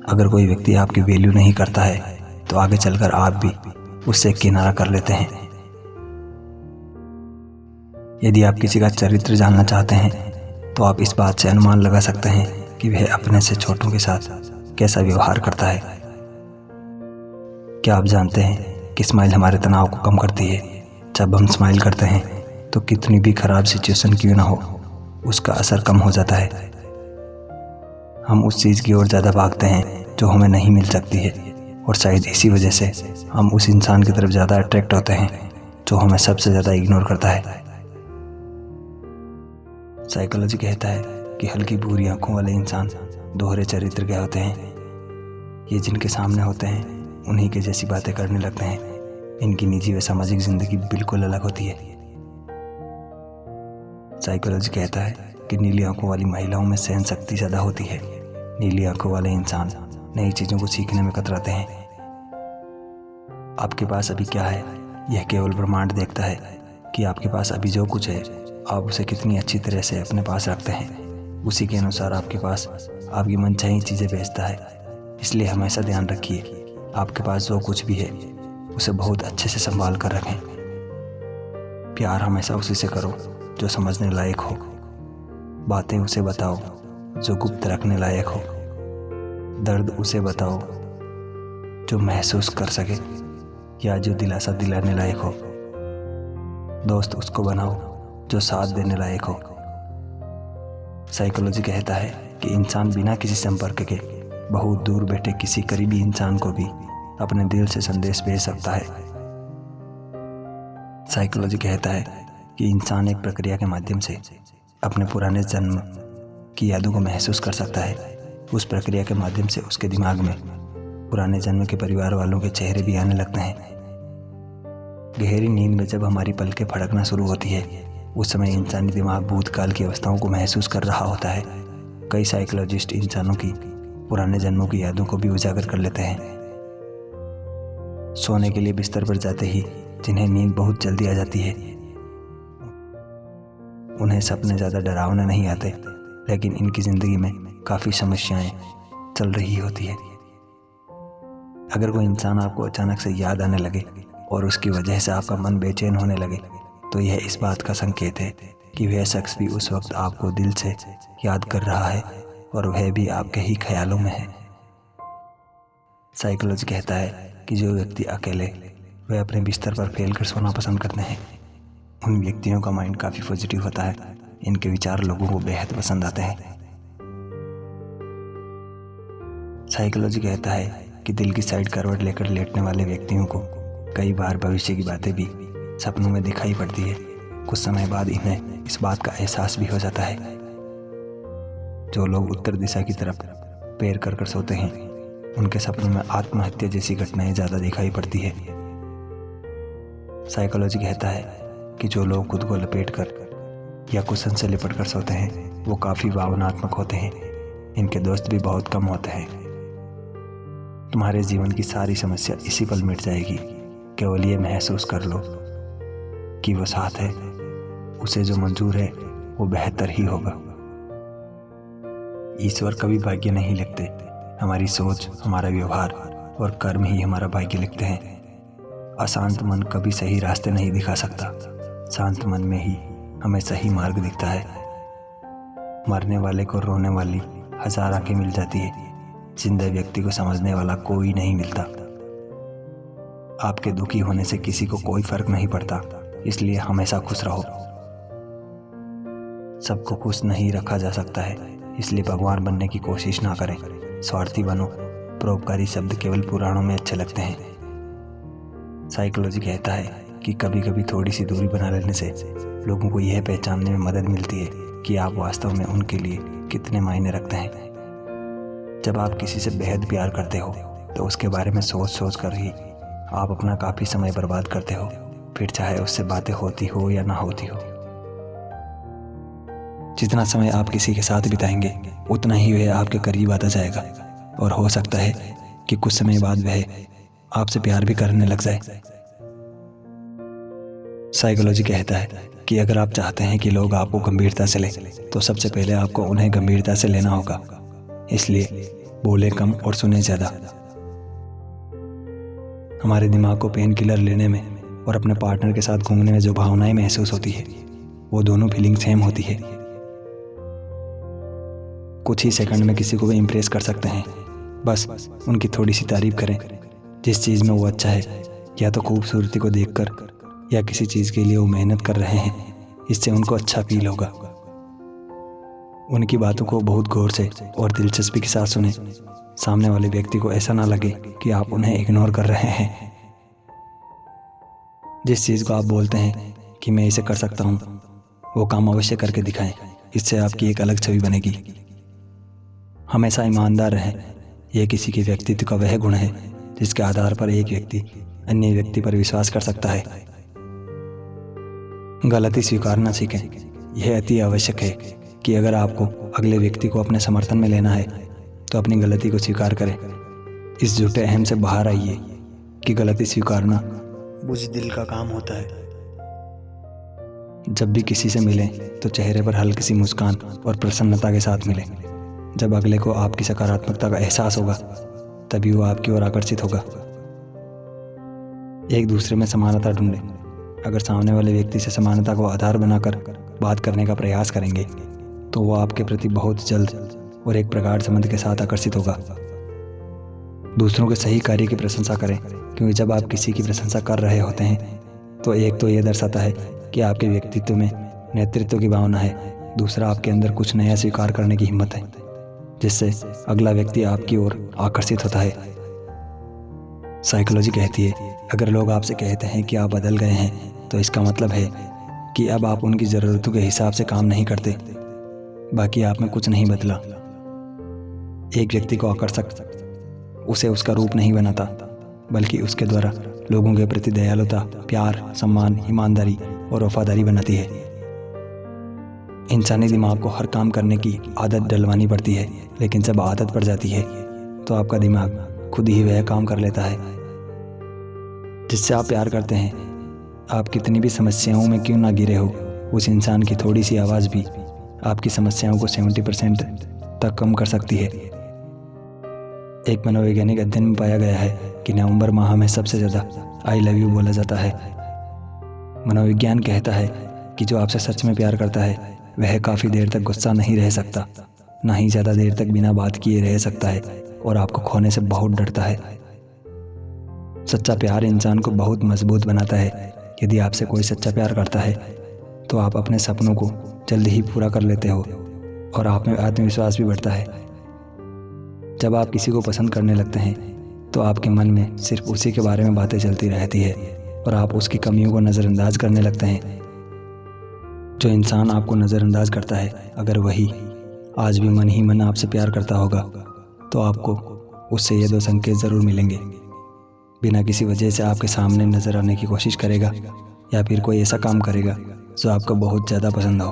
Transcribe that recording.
अगर कोई व्यक्ति आपकी वैल्यू नहीं करता है तो आगे चलकर आप भी उससे किनारा कर लेते हैं। यदि आप किसी का चरित्र जानना चाहते हैं तो आप इस बात से अनुमान लगा सकते हैं कि वह अपने से छोटों के साथ कैसा व्यवहार करता है। क्या आप जानते हैं कि स्माइल हमारे तनाव को कम करती है? जब हम स्माइल करते हैं तो कितनी भी खराब सिचुएशन क्यों ना हो, उसका असर कम हो जाता है। हम उस चीज़ की ओर ज़्यादा भागते हैं जो हमें नहीं मिल सकती है, और शायद इसी वजह से हम उस इंसान की तरफ ज़्यादा अट्रैक्ट होते हैं जो हमें सबसे ज़्यादा इग्नोर करता है। साइकोलॉजी कहता है कि हल्की भूरी आंखों वाले इंसान दोहरे चरित्र के होते हैं। ये जिनके सामने होते हैं उन्हीं के जैसी बातें करने लगते हैं। इनकी निजी व सामाजिक जिंदगी बिल्कुल अलग होती है। साइकोलॉजी कहता है कि नीली आंखों वाली महिलाओं में सहन शक्ति ज़्यादा होती है। नीली आंखों वाले इंसान नई चीज़ों को सीखने में कतराते हैं। आपके पास अभी क्या है, यह केवल ब्रह्मांड देखता है कि आपके पास अभी जो कुछ है आप उसे कितनी अच्छी तरह से अपने पास रखते हैं। उसी के अनुसार आपके पास आपकी मनचाही चीज़ें भेजता है। इसलिए हमेशा ध्यान रखिए, आपके पास जो कुछ भी है उसे बहुत अच्छे से संभाल कर रखें। प्यार हमेशा उसी से करो जो समझने लायक हो। बातें उसे बताओ जो गुप्त रखने लायक हो। दर्द उसे बताओ जो महसूस कर सके या जो दिलासा दिलाने लायक हो। दोस्त उसको बनाओ जो साथ देने लायक हो। साइकोलॉजी कहता है कि इंसान बिना किसी संपर्क के बहुत दूर बैठे किसी करीबी इंसान को भी अपने दिल से संदेश भेज सकता है। साइकोलॉजी कहता है कि इंसान एक प्रक्रिया के माध्यम से अपने पुराने जन्म की यादों को महसूस कर सकता है। उस प्रक्रिया के माध्यम से उसके दिमाग में पुराने जन्म के परिवार वालों के चेहरे भी आने लगते हैं। गहरी नींद में जब हमारी पलकें फड़कना शुरू होती है उस समय इंसानी दिमाग भूतकाल की अवस्थाओं को महसूस कर रहा होता है। कई साइकोलॉजिस्ट इंसानों की पुराने जन्मों की यादों को भी उजागर कर लेते हैं। सोने के लिए बिस्तर पर जाते ही जिन्हें नींद बहुत जल्दी आ जाती है उन्हें सपने ज़्यादा डरावने नहीं आते, लेकिन इनकी ज़िंदगी में काफ़ी समस्याएं चल रही होती है। अगर कोई इंसान आपको अचानक से याद आने लगे और उसकी वजह से आपका मन बेचैन होने लगे तो यह इस बात का संकेत है कि वह शख्स भी उस वक्त आपको दिल से याद कर रहा है और वह भी आपके ही ख्यालों में है। साइकोलॉजी कहता है कि जो व्यक्ति अकेले वह अपने बिस्तर पर फैल कर सोना पसंद करते हैं उन व्यक्तियों का माइंड काफ़ी पॉजिटिव होता है। इनके विचार लोगों को बेहद पसंद आते हैं। साइकोलॉजी कहता है कि दिल की साइड करवट लेकर लेटने वाले व्यक्तियों को कई बार भविष्य की बातें भी सपनों में दिखाई पड़ती है। कुछ समय बाद इन्हें इस बात का एहसास भी हो जाता है। जो लोग उत्तर दिशा की तरफ पैर कर सोते हैं उनके सपनों में आत्महत्या जैसी घटनाएं ज़्यादा दिखाई पड़ती है। साइकोलॉजी कहता है कि जो लोग खुद को लपेट कर या कुशन से लिपट कर सोते हैं वो काफ़ी भावनात्मक होते हैं। इनके दोस्त भी बहुत कम होते हैं। तुम्हारे जीवन की सारी समस्या इसी पल मिट जाएगी। केवल ये महसूस कर लो कि वो साथ है, उसे जो मंजूर है वो बेहतर ही होगा। ईश्वर कभी भाग्य नहीं लिखते, हमारी सोच, हमारा व्यवहार और कर्म ही हमारा भाग्य लिखते हैं। अशांत मन कभी सही रास्ते नहीं दिखा सकता, शांत मन में ही हमें सही मार्ग दिखता है। मरने वाले को रोने वाली 1000 आंखें मिल जाती है, जिंदा व्यक्ति को समझने वाला कोई नहीं मिलता। आपके दुखी होने से किसी को कोई फर्क नहीं पड़ता, इसलिए हमेशा खुश रहो। सबको खुश नहीं रखा जा सकता है, इसलिए भगवान बनने की कोशिश ना करें। स्वार्थी बनो। परोपकारी शब्द केवल पुराणों में अच्छे लगते हैं। साइकोलॉजी कहता है कि कभी कभी थोड़ी सी दूरी बना लेने से लोगों को यह पहचानने में मदद मिलती है कि आप वास्तव में उनके लिए कितने मायने रखते हैं। जब आप किसी से बेहद प्यार करते हो तो उसके बारे में सोच कर ही आप अपना काफ़ी समय बर्बाद करते हो, फिर चाहे उससे बातें होती हो या ना होती हो। जितना समय आप किसी के साथ बिताएंगे उतना ही वह आपके करीब आता जाएगा, और हो सकता है कि कुछ समय बाद वह आपसे प्यार भी करने लग जाए। साइकोलॉजी कहता है कि अगर आप चाहते हैं कि लोग आपको गंभीरता से लें तो सबसे पहले आपको उन्हें गंभीरता से लेना होगा। इसलिए बोले कम और सुने ज़्यादा। हमारे दिमाग को पेन किलर लेने में और अपने पार्टनर के साथ घूमने में जो भावनाएं महसूस होती है वो दोनों फीलिंग सेम होती है। कुछ ही सेकंड में किसी को भी इम्प्रेस कर सकते हैं, बस उनकी थोड़ी सी तारीफ करें। जिस चीज़ में वो अच्छा है, या तो खूबसूरती को देखकर या किसी चीज़ के लिए वो मेहनत कर रहे हैं, इससे उनको अच्छा फील होगा। उनकी बातों को बहुत गौर से और दिलचस्पी के साथ सुने। सामने वाले व्यक्ति को ऐसा ना लगे कि आप उन्हें इग्नोर कर रहे हैं। जिस चीज़ को आप बोलते हैं कि मैं इसे कर सकता हूँ, वो काम अवश्य करके दिखाएं। इससे आपकी एक अलग छवि बनेगी। हमेशा ईमानदार रहें। यह किसी के व्यक्तित्व का वह गुण है जिसके आधार पर एक व्यक्ति अन्य व्यक्ति पर विश्वास कर सकता है। गलती स्वीकारना सीखें। यह अति आवश्यक है कि अगर आपको अगले व्यक्ति को अपने समर्थन में लेना है तो अपनी गलती को स्वीकार करें। इस झूठे अहम से बाहर आइए कि गलती स्वीकारना बुज़दिल का काम होता है। जब भी किसी से मिलें तो चेहरे पर हल्की सी मुस्कान और प्रसन्नता के साथ मिलें। जब अगले को आपकी सकारात्मकता का एहसास होगा तभी वो आपकी ओर आकर्षित होगा। एक दूसरे में समानता ढूंढें। अगर सामने वाले व्यक्ति से समानता को आधार बनाकर बात करने का प्रयास करेंगे तो वो आपके प्रति बहुत जल्द और एक प्रगाढ़ संबंध के साथ आकर्षित होगा। दूसरों के सही कार्य की प्रशंसा करें, क्योंकि जब आप किसी की प्रशंसा कर रहे होते हैं तो एक तो ये दर्शाता है कि आपके व्यक्तित्व में नेतृत्व की भावना है, दूसरा आपके अंदर कुछ नया स्वीकार करने की हिम्मत है, जिससे अगला व्यक्ति आपकी ओर आकर्षित होता है। साइकोलॉजी कहती है, अगर लोग आपसे कहते हैं कि आप बदल गए हैं तो इसका मतलब है कि अब आप उनकी ज़रूरतों के हिसाब से काम नहीं करते। बाकी आप में कुछ नहीं बदला। एक व्यक्ति को आकर्षक उसे उसका रूप नहीं बनाता, बल्कि उसके द्वारा लोगों के प्रति दयालुता, प्यार, सम्मान, ईमानदारी और वफादारी बनाती है। इंसानी दिमाग को हर काम करने की आदत डलवानी पड़ती है, लेकिन जब आदत पड़ जाती है तो आपका दिमाग खुद ही वह काम कर लेता है जिससे आप प्यार करते हैं। आप कितनी भी समस्याओं में क्यों ना गिरे हो, उस इंसान की थोड़ी सी आवाज़ भी आपकी समस्याओं को 70% तक कम कर सकती है। एक मनोवैज्ञानिक अध्ययन में पाया गया है कि नवंबर माह में सबसे ज़्यादा आई लव यू बोला जाता है। मनोविज्ञान कहता है कि जो आपसे सच में प्यार करता है वह काफ़ी देर तक गुस्सा नहीं रह सकता, ना ही ज़्यादा देर तक बिना बात किए रह सकता है, और आपको खोने से बहुत डरता है। सच्चा प्यार इंसान को बहुत मजबूत बनाता है। यदि आपसे कोई सच्चा प्यार करता है तो आप अपने सपनों को जल्दी ही पूरा कर लेते हो और आप में आत्मविश्वास भी बढ़ता है। जब आप किसी को पसंद करने लगते हैं तो आपके मन में सिर्फ उसी के बारे में बातें चलती रहती है और आप उसकी कमियों को नज़रअंदाज करने लगते हैं। जो इंसान आपको नज़रअंदाज करता है, अगर वही आज भी मन ही मन आपसे प्यार करता होगा तो आपको उससे ये दो संकेत ज़रूर मिलेंगे। बिना किसी वजह से आपके सामने नज़र आने की कोशिश करेगा, या फिर कोई ऐसा काम करेगा जो आपको बहुत ज़्यादा पसंद हो।